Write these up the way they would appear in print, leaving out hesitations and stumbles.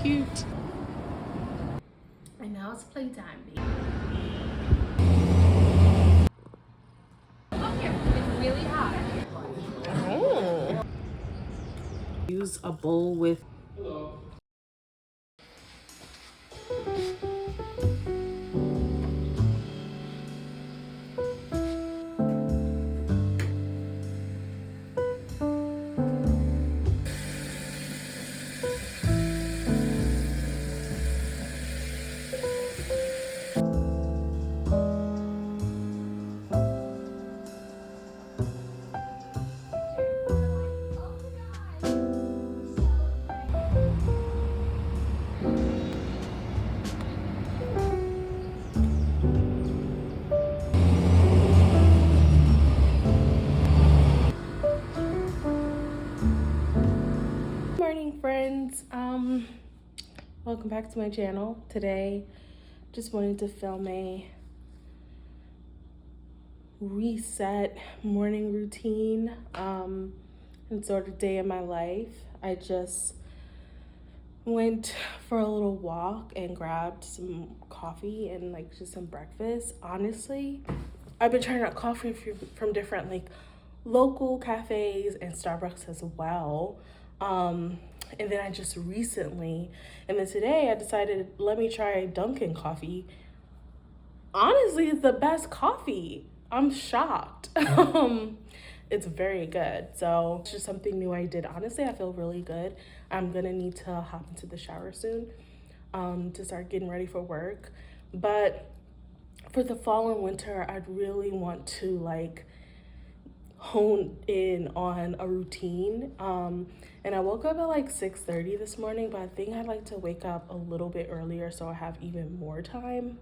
cute. And now it's playtime, baby. Oh, yeah, it's really hot. Oh. Use a bowl with. Morning, friends. Welcome back to my channel. Today just wanted to film a reset morning routine and sort of day in my life. I just went for a little walk and grabbed some coffee and like just some breakfast. Honestly, I've been trying out coffee from different like local cafes and Starbucks as well. And then I just recently, and then today I decided, let me try Dunkin' coffee. Honestly, it's the best coffee. I'm shocked. It's very good. So it's just something new I did. Honestly, I feel really good. I'm gonna need to hop into the shower soon to start getting ready for work. But for the fall and winter, I'd really want to like hone in on a routine. And I woke up at like 6:30 this morning, but I think I'd like to wake up a little bit earlier so I have even more time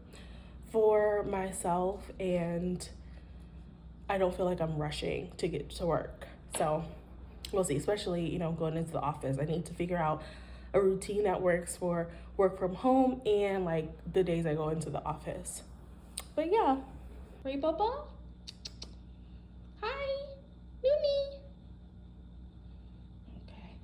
for myself and I don't feel like I'm rushing to get to work. So we'll see, especially, going into the office. I need to figure out a routine that works for work from home and like the days I go into the office. But yeah. Right, Bubba? Hi, Noonie. Okay.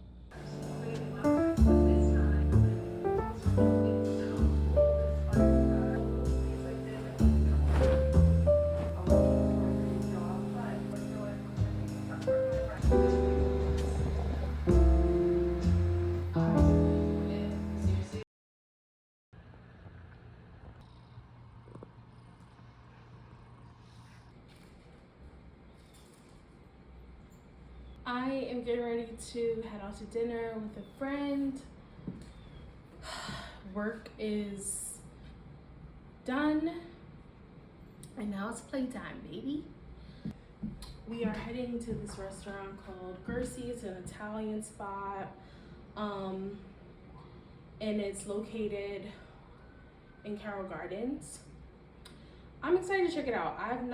I am getting ready to head out to dinner with a friend. Work is done, and now it's playtime, baby. We are heading to this restaurant called Gersi. It's an Italian spot, and it's located in Carroll Gardens. I'm excited to check it out. I'm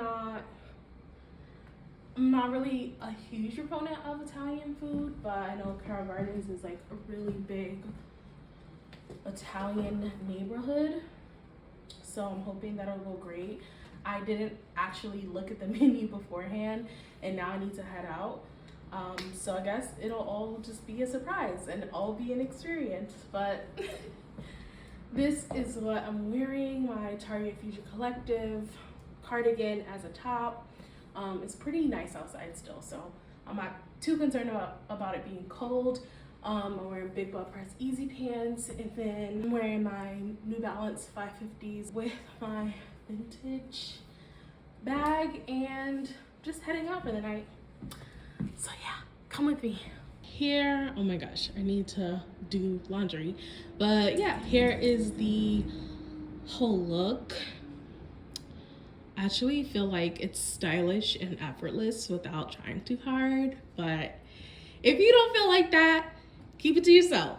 not really a huge proponent of Italian food, but I know Carroll Gardens is like a really big Italian neighborhood, so I'm hoping that'll go great. I didn't actually look at the menu beforehand, and now I need to head out. So I guess it'll all just be a surprise and all be an experience. But this is what I'm wearing, my Target Future Collective cardigan as a top. It's pretty nice outside still, so I'm not too concerned about it being cold. I'm wearing big butt press easy pants, and then I'm wearing my New Balance 550s with my vintage bag and just heading out for the night. So yeah, come with me. Here, oh my gosh, I need to do laundry. But yeah, here is the whole look. I actually feel like it's stylish and effortless without trying too hard. But if you don't feel like that, keep it to yourself.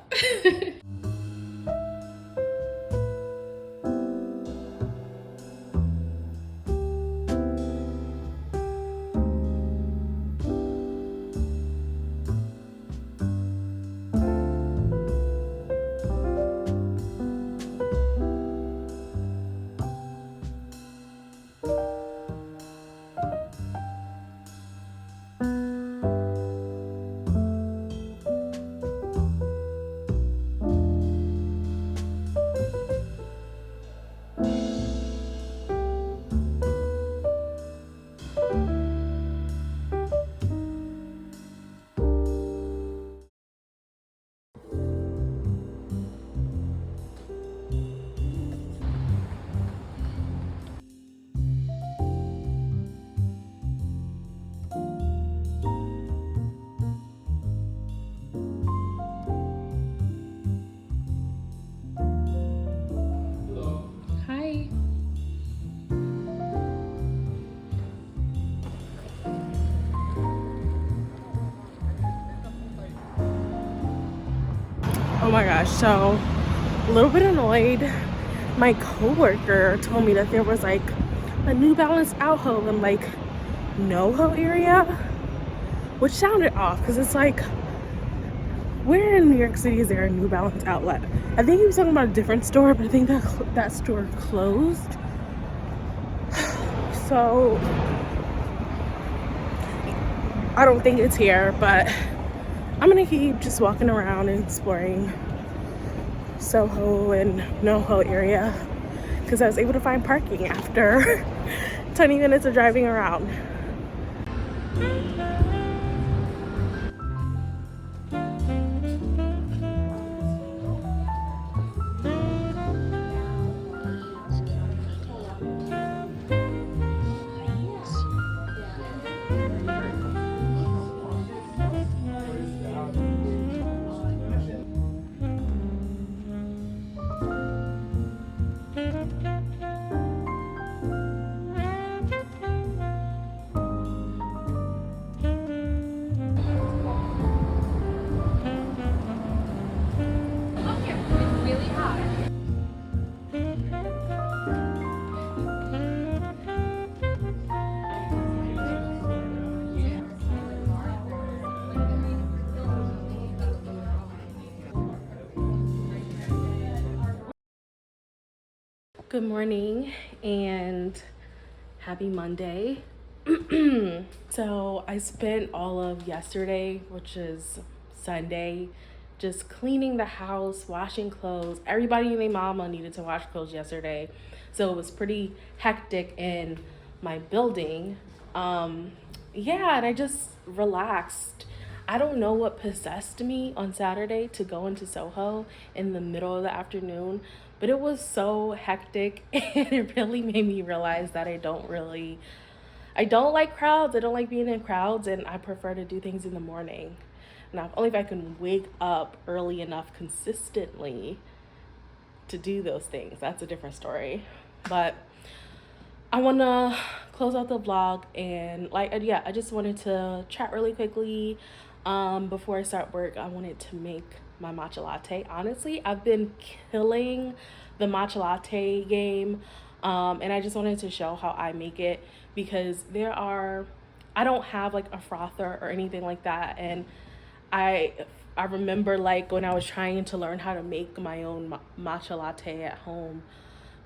my gosh, so a little bit annoyed. My coworker told me that there was like a New Balance Soho in like NoHo area, which sounded off because it's like, where in New York City is there a New Balance outlet? I think he was talking about a different store, but I think that store closed. So I don't think it's here, but I'm gonna keep just walking around and exploring Soho and NoHo area because I was able to find parking after 20 minutes of driving around. Good morning and happy Monday. So I spent all of yesterday, which is Sunday, just cleaning the house, washing clothes. Everybody and their mama needed to wash clothes yesterday. So it was pretty hectic in my building. Yeah, and I just relaxed. I don't know what possessed me on Saturday to go into Soho in the middle of the afternoon, but it was so hectic and it really made me realize that I don't like crowds. I don't like being in crowds, and I prefer to do things in the morning. Now, only if I can wake up early enough consistently to do those things. That's a different story. But I want to close out the vlog and I just wanted to chat really quickly. Before I start work, I wanted to make my matcha latte. Honestly, I've been killing the matcha latte game. And I just wanted to show how I make it because I don't have like a frother or anything like that. And I remember like when I was trying to learn how to make my own matcha latte at home,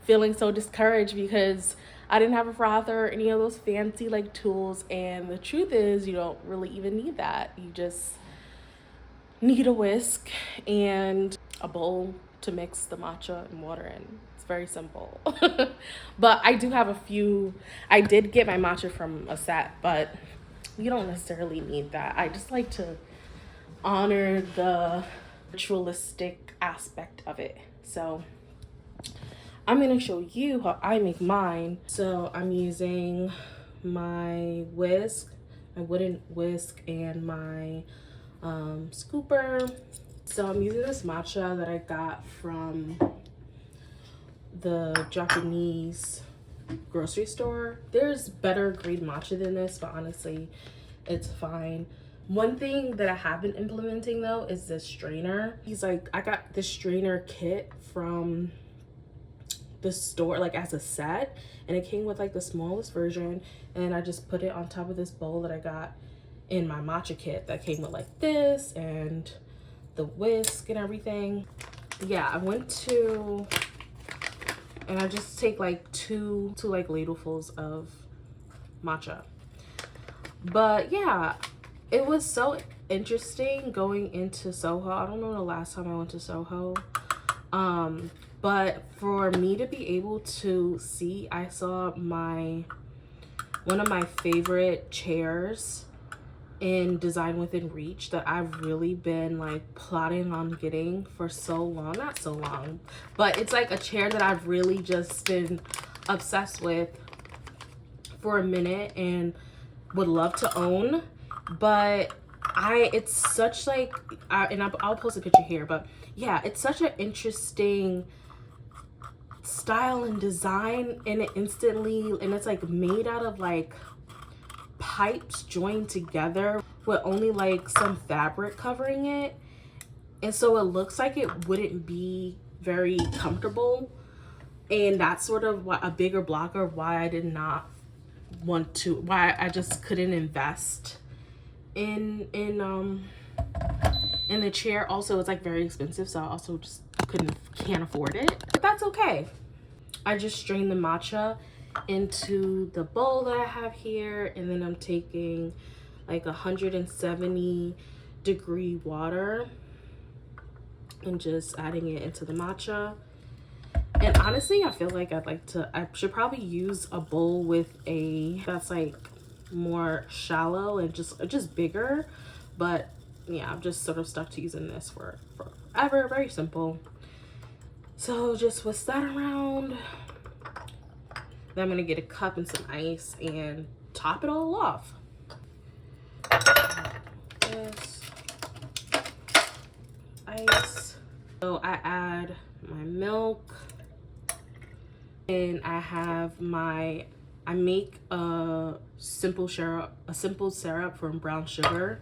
feeling so discouraged because I didn't have a frother or any of those fancy like tools. And the truth is, you don't really even need that. You just need a whisk and a bowl to mix the matcha and water in. It's very simple. But I do have I did get my matcha from a set, but you don't necessarily need that. I just like to honor the ritualistic aspect of it. So I'm gonna show you how I make mine. So I'm using my wooden whisk, and my scooper. So I'm using this matcha that I got from the Japanese grocery store. There's better grade matcha than this, but honestly, it's fine. One thing that I have been implementing though is this strainer. I got this strainer kit from the store like as a set, and it came with like the smallest version, and I just put it on top of this bowl that I got in my matcha kit that came with like this and the whisk and everything. Yeah, and I just take like two like ladlefuls of matcha. But yeah, it was so interesting going into Soho. I don't know the last time I went to Soho. But for me to be able to see, I saw one of my favorite chairs in Design Within Reach that I've really been like plotting on getting for so long. Not so long, but it's like a chair that I've really just been obsessed with for a minute and would love to own. But it's such like, I'll post a picture here, but yeah, it's such an interesting style and design, and it's like made out of like pipes joined together with only like some fabric covering it. and so it looks like it wouldn't be very comfortable, and that's sort of what a bigger blocker of why I did not want to, why I just couldn't invest in the chair. Also, it's like very expensive, so I also just can't afford it, but that's okay. I just strained the matcha into the bowl that I have here, and then I'm taking like 170-degree water and just adding it into the matcha. And honestly, I feel like I should probably use a bowl with that's like more shallow and just bigger, but yeah, I'm just sort of stuck to using this for forever. Very simple. So just whisk that around. Then I'm gonna get a cup and some ice and top it all off. This ice. So I add my milk, and I make a simple syrup from brown sugar.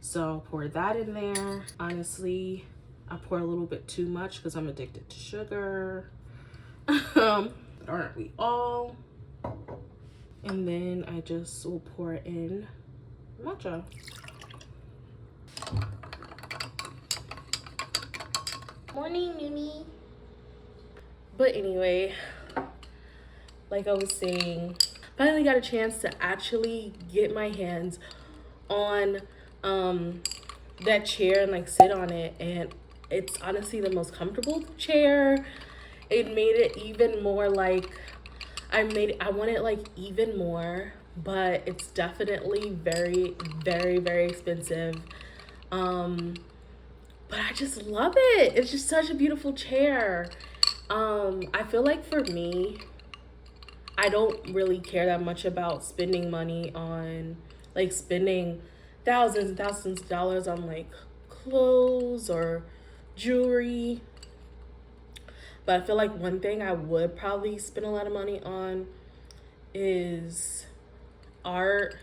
So pour that in there. Honestly, I pour a little bit too much because I'm addicted to sugar. Aren't we all? And then I just will pour in matcha. Morning, Mimi. But anyway, like I was saying, finally got a chance to actually get my hands on that chair and like sit on it, and it's honestly the most comfortable chair. It made it even more like I want it like even more, but it's definitely very, very, very expensive. But I just love it. It's just such a beautiful chair. I feel like for me, I don't really care that much about spending money on like spending thousands and thousands of dollars on like clothes or jewelry. But I feel like one thing I would probably spend a lot of money on is art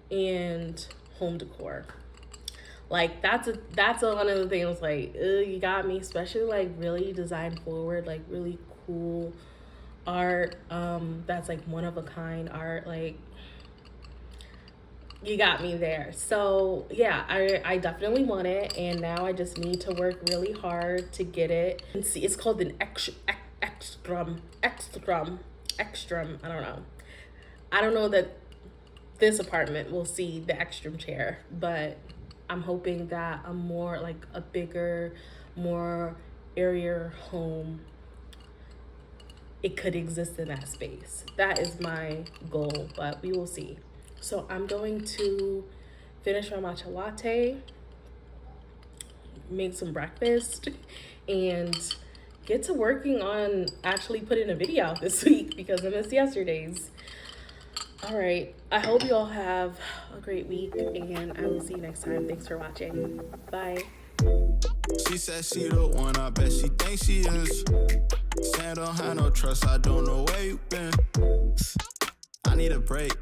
and home decor. Like that's one of the things like, you got me, especially like really design forward, like really cool art, that's like one of a kind art, like you got me there. So yeah, I definitely want it, and now I just need to work really hard to get it. And see, it's called an extrum. I don't know that this apartment will see the extrum chair, but I'm hoping that a more like a bigger, more airier home, it could exist in that space. That is my goal, but we will see. So I'm going to finish my matcha latte, make some breakfast, and get to working on actually putting a video out this week because I missed yesterday's. All right, I hope you all have a great week, and I will see you next time. Thanks for watching. Bye. She said she the one, I bet she thinks she is. Saying don't have no trust, I don't know where you been. I need a break.